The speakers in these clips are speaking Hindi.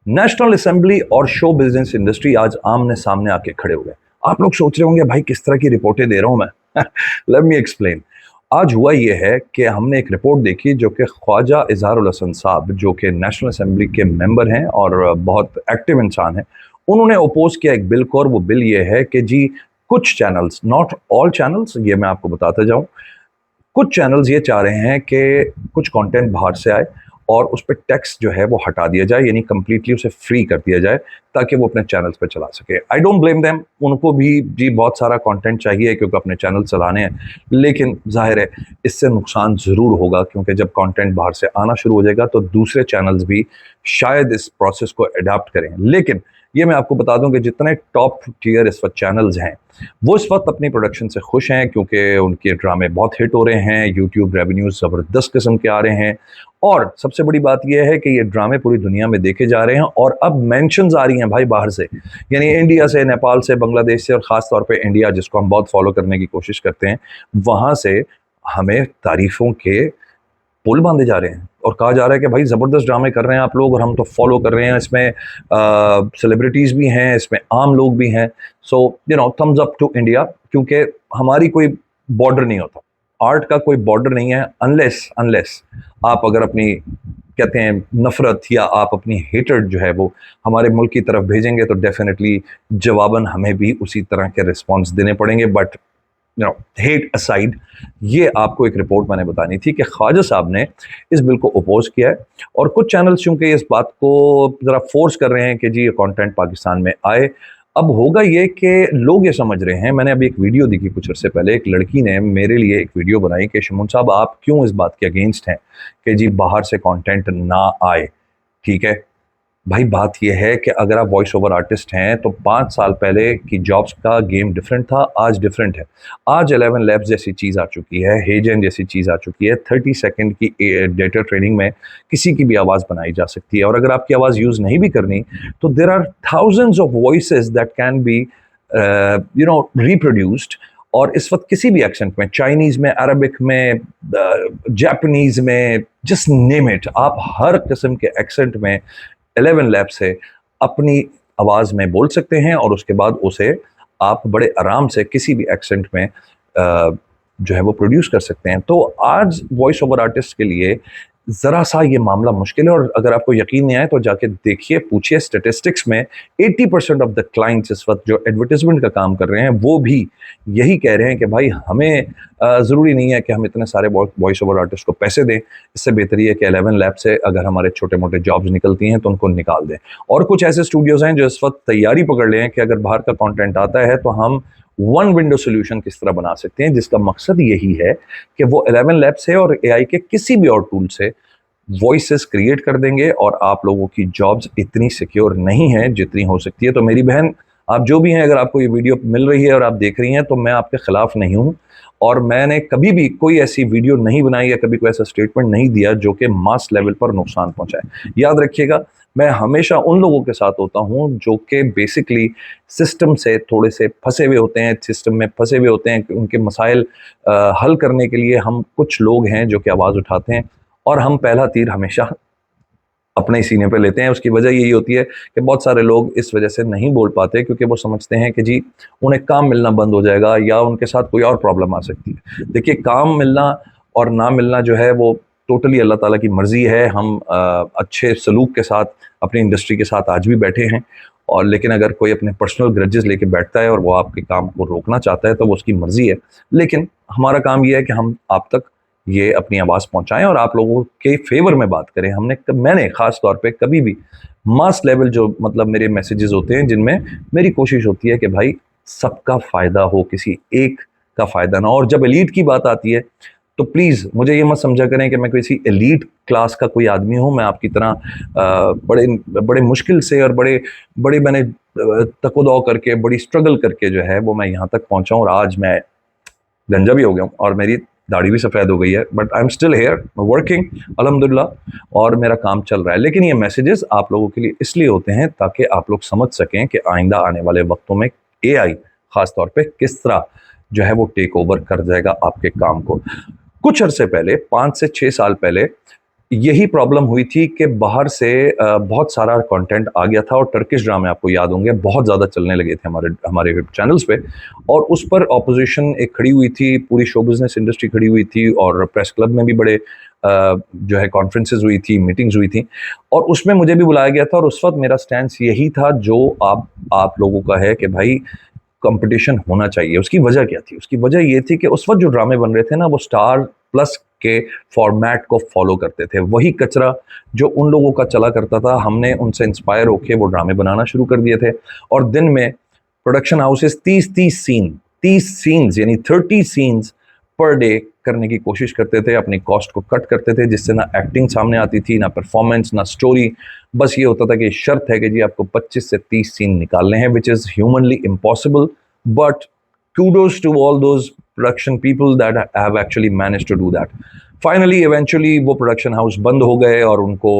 नेशनल असेंबली और शो बिजनेस इंडस्ट्री आज आमने सामने आके खड़े हो गए। आप लोग सोच रहे होंगे भाई किस तरह की रिपोर्टें दे रहा हूं मैं। Let me explain. आज हुआ यह है कि हमने एक रिपोर्ट देखी जो कि ख्वाजा इजहारुल हसन साहब जो कि नेशनल असेंबली के मेंबर हैं और बहुत एक्टिव इंसान हैं, उन्होंने अपोज किया एक बिल को। और वो बिल ये है कि जी कुछ चैनल्स, नॉट ऑल चैनल्स, ये मैं आपको बताता जाऊं, कुछ चैनल्स ये चाह रहे हैं कि कुछ कंटेंट बाहर से आए और उस पर टैक्स जो है वो हटा दिया जाए, यानी कंप्लीटली उसे फ्री कर दिया जाए ताकि वो अपने चैनल्स पे चला सके। आई डोंट ब्लेम देम, उनको भी जी बहुत सारा कंटेंट चाहिए क्योंकि अपने चैनल चलाने हैं, लेकिन जाहिर है इससे नुकसान ज़रूर होगा क्योंकि जब कंटेंट बाहर से आना शुरू हो जाएगा तो दूसरे चैनल्स भी शायद इस प्रोसेस को अडाप्ट करें। लेकिन ये मैं आपको बता दूं कि जितने टॉप टियर इस वक्त चैनल्स हैं वो इस वक्त अपनी प्रोडक्शन से खुश हैं क्योंकि उनके ड्रामे बहुत हिट हो रहे हैं, यूट्यूब रेवेन्यूज ज़बरदस्त किस्म के आ रहे हैं। और सबसे बड़ी बात यह है कि ये ड्रामे पूरी दुनिया में देखे जा रहे हैं और अब मेंशंस आ रही हैं भाई बाहर से, यानी इंडिया से, नेपाल से, बांग्लादेश से और ख़ास तौर पे इंडिया जिसको हम बहुत फॉलो करने की कोशिश करते हैं, वहाँ से हमें तारीफ़ों के पुल बांधे जा रहे हैं और कहा जा रहा है कि भाई ज़बरदस्त ड्रामे कर रहे हैं आप लोग और हम तो फॉलो कर रहे हैं। इसमें सेलिब्रिटीज़ भी हैं, इसमें आम लोग भी हैं। So you know thumbs up to India, क्योंकि हमारी कोई बॉर्डर नहीं होता, आर्ट का कोई बॉर्डर नहीं है। अनलेस अनलेस आप अगर अपनी कहते हैं नफरत या आप अपनी हेटर्ड जो है वो हमारे मुल्क की तरफ भेजेंगे तो डेफिनेटली जवाबन हमें भी उसी तरह के रिस्पॉन्स देने पड़ेंगे। But you know hate aside, ये आपको एक रिपोर्ट मैंने बतानी थी कि ख्वाजा साहब ने इस बिल को अपोज किया है और कुछ चैनल्स चूंकि इस बात को ज़रा फोर्स कर रहे हैं कि जी ये कंटेंट पाकिस्तान में आए। अब होगा ये कि लोग ये समझ रहे हैं, मैंने अभी एक वीडियो देखी कुछ अर्से पहले, एक लड़की ने मेरे लिए एक वीडियो बनाई कि शमून साहब आप क्यों इस बात के अगेंस्ट हैं कि जी बाहर से कंटेंट ना आए। ठीक है भाई, बात यह है कि अगर आप वॉइस ओवर आर्टिस्ट हैं तो 5 साल पहले की जॉब्स का गेम डिफरेंट था, आज डिफरेंट है। आज 11 लैब्स जैसी चीज़ आ चुकी है, हेजन जैसी चीज़ आ चुकी है, 30 सेकंड की डेटा ट्रेनिंग में किसी की भी आवाज़ बनाई जा सकती है। और अगर आपकी आवाज़ यूज़ नहीं भी करनी तो there are thousands of voices that can be reproduced. और इस वक्त किसी भी एक्सेंट में, चाइनीज़ में, अरबिक में, जापानीज़ में, जस्ट नेम इट, आप हर किस्म के एक्सेंट में 11 लैब से अपनी आवाज़ में बोल सकते हैं और उसके बाद उसे आप बड़े आराम से किसी भी एक्सेंट में जो है वो प्रोड्यूस कर सकते हैं। तो आज वॉइस ओवर आर्टिस्ट के लिए ज़रा सा ये मामला मुश्किल है और अगर आपको यकीन नहीं आए तो जाके देखिए, पूछिए। स्टेटिस्टिक्स में 80% ऑफ द क्लाइंट्स इस वक्त जो एडवर्टीजमेंट का काम कर रहे हैं वो भी यही कह रहे हैं कि भाई हमें ज़रूरी नहीं है कि हम इतने सारे वॉइस ओवर आर्टिस्ट को पैसे दें, इससे बेहतर ये है कि 11 लैब से अगर हमारे छोटे मोटे जॉब्स निकलती हैं तो उनको निकाल दें। और कुछ ऐसे स्टूडियोज़ हैं जो इस वक्त तैयारी पकड़ ले हैं कि अगर बाहर का कॉन्टेंट आता है तो हम वन विंडो सोल्यूशन किस तरह बना सकते हैं, जिसका मकसद यही है कि वो 11 लैब से और एआई के किसी भी और टूल से वॉइसेस क्रिएट कर देंगे और आप लोगों की जॉब्स इतनी सिक्योर नहीं है जितनी हो सकती है। तो मेरी बहन, आप जो भी हैं, अगर आपको ये वीडियो मिल रही है और आप देख रही हैं तो मैं आपके खिलाफ नहीं हूं और मैंने कभी भी कोई ऐसी वीडियो नहीं बनाई या कभी कोई ऐसा स्टेटमेंट नहीं दिया जो कि मास लेवल पर नुकसान पहुंचाए। याद रखिएगा, मैं हमेशा उन लोगों के साथ होता हूं जो कि बेसिकली सिस्टम से थोड़े से फंसे हुए होते हैं, सिस्टम में फंसे हुए होते हैं। उनके मसाइल हल करने के लिए हम कुछ लोग हैं जो कि आवाज़ उठाते हैं और हम पहला तीर हमेशा अपने ही सीने पे लेते हैं। उसकी वजह यही होती है कि बहुत सारे लोग इस वजह से नहीं बोल पाते क्योंकि वो समझते हैं कि जी उन्हें काम मिलना बंद हो जाएगा या उनके साथ कोई और प्रॉब्लम आ सकती है। देखिए, काम मिलना और ना मिलना जो है वो टोटली अल्लाह ताला की मर्जी है। हम अच्छे सलूक के साथ अपनी इंडस्ट्री के साथ आज भी बैठे हैं, और लेकिन अगर कोई अपने पर्सनल ग्रजेस लेके बैठता है और वो आपके काम को रोकना चाहता है तो वो उसकी मर्जी है। लेकिन हमारा काम ये है कि हम आप तक ये अपनी आवाज़ पहुंचाएं और आप लोगों के फेवर में बात करें। मैंने ख़ास तौर पे कभी भी मास लेवल जो मतलब मेरे मैसेजेस होते हैं जिनमें मेरी कोशिश होती है कि भाई सबका फ़ायदा हो, किसी एक का फ़ायदा ना हो। और जब एलीट की बात आती है तो प्लीज़ मुझे ये मत समझा करें कि मैं किसी एलीट क्लास का कोई आदमी हूँ। मैं आपकी तरह बड़े बड़े मुश्किल से और बड़े बड़े मैंने तको-दौ करके, बड़ी स्ट्रगल करके जो है वो मैं यहाँ तक पहुँचा हूँ और आज मैं गंजा भी हो गया हूँ और मेरी दाढ़ी भी सफ़ेद हो गई है। But I am still here working अल्हम्दुलिल्लाह और मेरा काम चल रहा है। लेकिन ये मैसेजेस आप लोगों के लिए इसलिए होते हैं ताकि आप लोग समझ सकें कि आइंदा आने वाले वक्तों में एआई ख़ास तौर पे किस तरह जो है वो टेक ओवर कर जाएगा आपके काम को। कुछ अरसे पहले, 5 से 6 साल पहले, यही प्रॉब्लम हुई थी कि बाहर से बहुत सारा कंटेंट आ गया था और टर्किश ड्रामे आपको याद होंगे बहुत ज़्यादा चलने लगे थे हमारे हमारे चैनल्स पे, और उस पर ऑपोजिशन एक खड़ी हुई थी, पूरी शो बिजनेस इंडस्ट्री खड़ी हुई थी, और प्रेस क्लब में भी बड़े जो है कॉन्फ्रेंसेज हुई थी, मीटिंग्स हुई थी, और उसमें मुझे भी बुलाया गया था। और उस वक्त मेरा स्टैंड यही था जो आप लोगों का है कि भाई कंपटीशन होना चाहिए। उसकी वजह क्या थी? उसकी वजह ये थी कि उस वक्त जो ड्रामे बन रहे थे ना, वो स्टार प्लस के फॉर्मेट को फॉलो करते थे। वही कचरा जो उन लोगों का चला करता था, हमने उनसे इंस्पायर होके वो ड्रामे बनाना शुरू कर दिए थे। और दिन में प्रोडक्शन हाउसेस 30 सीन्स यानी 30 सीन्स पर डे करने की कोशिश करते थे, अपनी कॉस्ट को कट करते थे, जिससे ना एक्टिंग सामने आती थी, ना परफॉर्मेंस, ना स्टोरी। बस ये होता था कि शर्त है कि जी आपको 25 से 30 सीन निकालने हैं, which is humanly impossible, but kudos to all those production people that have actually managed to do that. Finally, eventually वो प्रोडक्शन हाउस बंद हो गए और उनको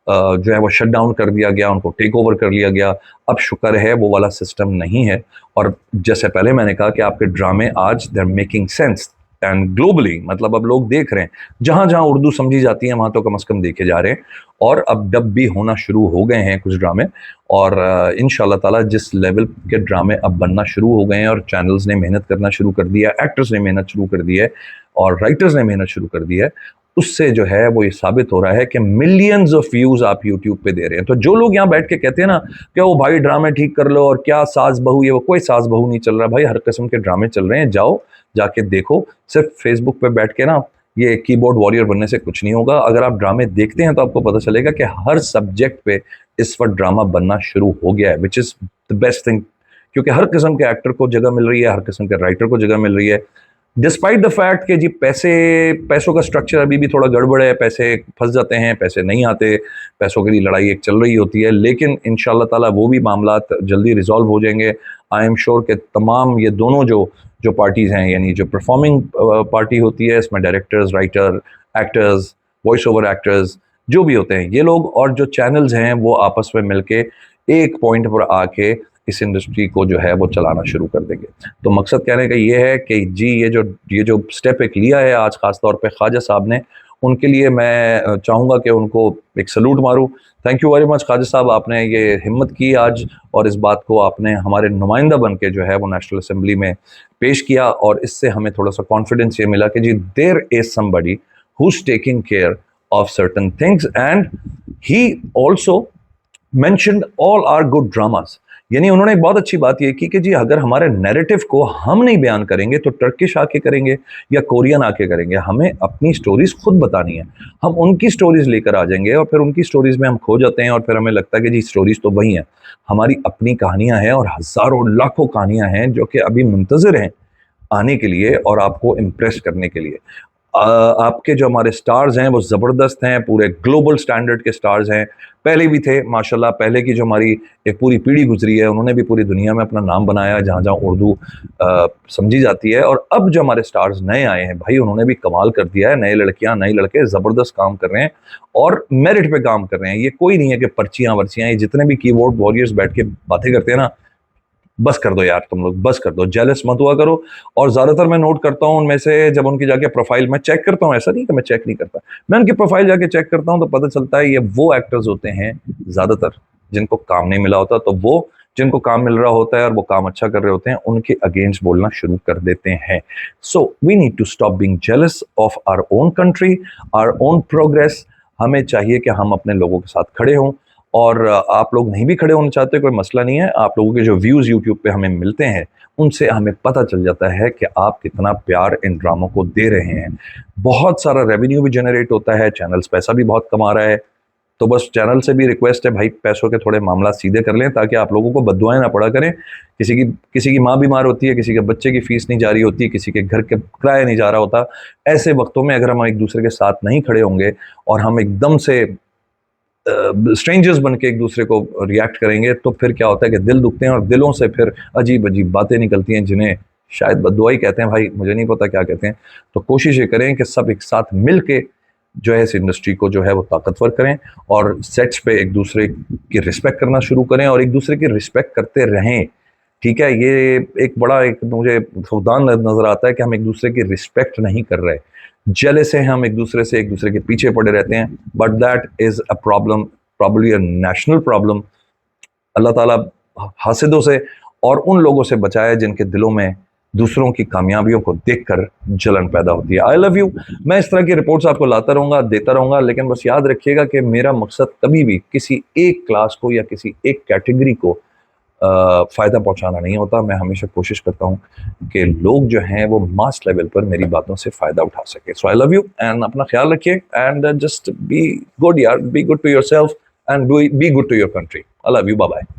जो है वो शट डाउन कर दिया गया, उनको टेक ओवर कर लिया गया। अब शुक्र है वो वाला सिस्टम नहीं है, और जैसे पहले मैंने कहा कि आपके ड्रामे आज they are making sense and globally, मतलब अब लोग देख रहे हैं, जहां जहां उर्दू समझी जाती है वहां तो कम से कम देखे जा रहे हैं, और अब डब भी होना शुरू हो गए हैं कुछ ड्रामे। और इंशाल्लाह ताला जिस लेवल के ड्रामे अब बनना शुरू हो गए हैं और चैनल्स ने मेहनत करना शुरू कर दिया है, एक्टर्स ने मेहनत शुरू कर दी है और राइटर्स ने मेहनत शुरू कर दी है, उससे जो है वो ये साबित हो रहा है कि मिलियंस ऑफ व्यूज आप यूट्यूब पे दे रहे हैं। तो जो लोग यहाँ बैठ के कहते हैं ना कि वो भाई ड्रामे ठीक कर लो और क्या सास बहू, ये वो कोई सास बहू नहीं चल रहा भाई, हर किस्म के ड्रामे चल रहे हैं, जाओ जाके देखो। सिर्फ फेसबुक पे बैठ के ना ये कीबोर्ड वॉरियर बनने से कुछ नहीं होगा। अगर आप ड्रामे देखते हैं तो आपको पता चलेगा कि हर सब्जेक्ट पे इस वक्त ड्रामा बनना शुरू हो गया है, which is the best thing, क्योंकि हर किस्म के एक्टर को जगह मिल रही है, हर किस्म के राइटर को जगह मिल रही है। डिस्पाइट द फैक्ट कि जी पैसों का स्ट्रक्चर अभी भी थोड़ा गड़बड़ है, पैसे फंस जाते हैं, पैसे नहीं आते, पैसों के लिए लड़ाई एक चल रही होती है, लेकिन इंशाल्लाह ताला वो भी मामलात जल्दी रिजॉल्व हो जाएंगे। आई एम श्योर कि तमाम ये दोनों जो जो पार्टीज़ हैं, यानी जो परफॉर्मिंग पार्टी होती है, इसमें directors, writer, actors, voice over actors जो भी होते हैं ये लोग, और जो चैनल्स हैं वो आपस में मिलके एक पॉइंट पर आके इस इंडस्ट्री को जो है वो चलाना शुरू कर देंगे। तो मकसद कहने का ये है कि जी ये जो स्टेप एक लिया है आज ख़ास तौर पे ख्वाजा साहब ने, उनके लिए मैं चाहूँगा कि उनको एक सलूट मारूँ। Thank you very much Khwaja Sahab, आपने ये हिम्मत की आज, और इस बात को आपने हमारे नुमाइंदा बन के जो है वो नेशनल असम्बली में पेश किया, और इससे हमें थोड़ा सा कॉन्फिडेंस ये मिला कि जी there is somebody who is taking care of certain things, and he also mentioned all are good dramas. यानी उन्होंने एक बहुत अच्छी बात यह की कि जी अगर हमारे नैरेटिव को हम नहीं बयान करेंगे तो टर्किश आके करेंगे या कोरियन आके करेंगे, हमें अपनी स्टोरीज खुद बतानी है। हम उनकी स्टोरीज लेकर आ जाएंगे और फिर उनकी स्टोरीज में हम खो जाते हैं, और फिर हमें लगता है कि जी स्टोरीज तो वही हैं। हमारी अपनी कहानियां हैं, और हजारों लाखों कहानियां हैं जो कि अभी मुंतजर हैं आने के लिए और आपको इम्प्रेस करने के लिए। आपके जो हमारे स्टार्स हैं वो ज़बरदस्त हैं, पूरे ग्लोबल स्टैंडर्ड के स्टार्स हैं, पहले भी थे माशाल्लाह। पहले की जो हमारी एक पूरी पीढ़ी गुजरी है उन्होंने भी पूरी दुनिया में अपना नाम बनाया जहाँ जहाँ उर्दू समझी जाती है, और अब जो हमारे स्टार्स नए आए हैं भाई उन्होंने भी कमाल कर दिया है। नए लड़कियाँ नए लड़के ज़बरदस्त काम कर रहे हैं और मेरिट पे काम कर रहे हैं। ये कोई नहीं है कि पर्चियाँ वर्चियाँ, ये जितने भी कीबोर्ड वॉरियर्स बैठ के बातें करते हैं ना, बस कर दो यार, तुम लोग बस कर दो, जेलस मत हुआ करो। और ज्यादातर मैं नोट करता हूँ उनमें से, जब उनकी जाके प्रोफाइल मैं चेक करता हूँ, ऐसा नहीं कि मैं चेक नहीं करता, मैं उनकी प्रोफाइल जाके चेक करता हूँ तो पता चलता है ये वो एक्टर्स होते हैं ज्यादातर जिनको काम नहीं मिला होता। तो वो जिनको काम मिल रहा होता है और वो काम अच्छा कर रहे होते हैं उनके अगेंस्ट बोलना शुरू कर देते हैं। So we need to stop being jealous of our own country, our own progress. हमें चाहिए कि हम अपने लोगों के साथ खड़े हों, और आप लोग नहीं भी खड़े होना चाहते कोई मसला नहीं है। आप लोगों के जो व्यूज़ यूट्यूब पे हमें मिलते हैं उनसे हमें पता चल जाता है कि आप कितना प्यार इन ड्रामों को दे रहे हैं। बहुत सारा रेवेन्यू भी जनरेट होता है, चैनल्स पैसा भी बहुत कमा रहा है। तो बस चैनल से भी रिक्वेस्ट है भाई, पैसों के थोड़े मामला सीधे कर लें ताकि आप लोगों को बद्दुआएं ना पड़ा करें। किसी की माँ बीमार होती है, किसी के बच्चे की फीस नहीं जारी होती, किसी के घर के किराया नहीं जा रहा होता। ऐसे वक्तों में अगर हम एक दूसरे के साथ नहीं खड़े होंगे और हम एकदम से स्ट्रेंजर्स बन के एक दूसरे को रिएक्ट करेंगे तो फिर क्या होता है कि दिल दुखते हैं, और दिलों से फिर अजीब अजीब बातें निकलती हैं जिन्हें शायद बद्दुआ ही कहते हैं, भाई मुझे नहीं पता क्या कहते हैं। तो कोशिश ये करें कि सब एक साथ मिल के जो है इस इंडस्ट्री को जो है वो ताकतवर करें, और सेट्स पे एक दूसरे की रिस्पेक्ट करना शुरू करें और एक दूसरे की रिस्पेक्ट करते रहें। ठीक है, ये एक बड़ा एक मुझे फुकदान नजर आता है कि हम एक दूसरे की रिस्पेक्ट नहीं कर रहे, जेलस हैं हम एक दूसरे के पीछे पड़े रहते हैं, but that is a problem, probably a national problem. Allah ताला हासिदों से और उन लोगों से बचाए जिनके दिलों में दूसरों की कामयाबियों को देखकर जलन पैदा होती है। आई लव यू। मैं इस तरह की रिपोर्ट्स आपको लाता रहूंगा, देता रहूंगा, लेकिन बस याद रखिएगा कि मेरा मकसद कभी भी किसी एक क्लास को या किसी एक कैटेगरी को फ़ायदा पहुंचाना नहीं होता। मैं हमेशा कोशिश करता हूं कि लोग जो हैं वो मास लेवल पर मेरी बातों से फ़ायदा उठा सके। So I love you and अपना ख्याल रखिए एंड जस्ट बी गुड यार, be good to yourself and be good to your country. I love you, bye bye.